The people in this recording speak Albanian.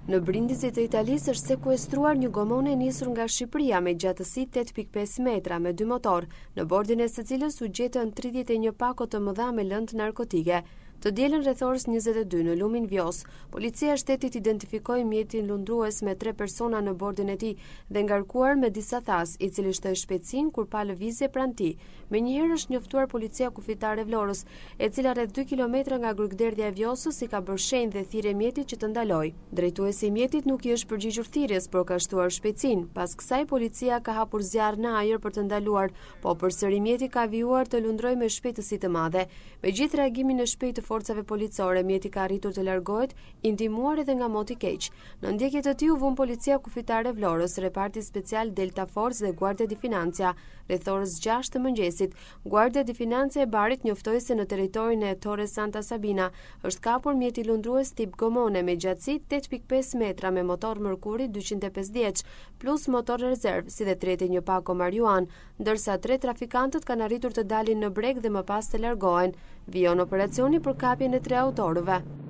Në Brindisi të Italisë është sekuestruar një gomone nisur nga Shqipëria me gjatësi 8.5 metra me 2 motor, në bordin e së cilës u gjetën 31 pako të mëdha me lëndë narkotike. Të dielën rreth orës 22 në lumin Vjos, policia e shtetit identifikoi mjetin lundrues me 3 persona në bordin e tij dhe ngarkuar me disa thas, i cili shtoi shpejtësinë kur pa lëvizje pranë tij. Menjëherë është njoftuar policia kufitare e Vlorës, e cila rreth 2 kilometra nga Gruagderdhja e Vjosës i ka bërë shenjë dhe thirrje mjetit që të ndalojë. Drejtuesi i mjetit nuk i është përgjigjur thirrjes, por ka shtuar shpejtësinë. Pas kësaj policia ka hapur zjarr në ajër për të ndaluar, po përsëri mjeti ka vijuar të lundrojë me shpejtësi të madhe. Megjithë reagimin e shpejtë të forcave policore, mjeti ka arritur të largohet, i ndihmuar edhe nga moti keq. Në ndjekje të tij u vën policia kufitare e Vlorës, reparti special Delta Force dhe Guardia di Financia. Rreth orës 6 të mëngjesit, Guardia di Financia e Barit njoftoi se në territorin e Torre Santa Sabina është kapur mjeti lundrues tip gomone me gjatësi 8.5 metra me motor Mercury 250 plus motor rezerv, si dhe 31 pako marijuan, ndërsa 3 trafikantët kanë arritur të dalin në breg dhe më pas të largohen. Vijon operacioni për kapjen e 3 autorëve.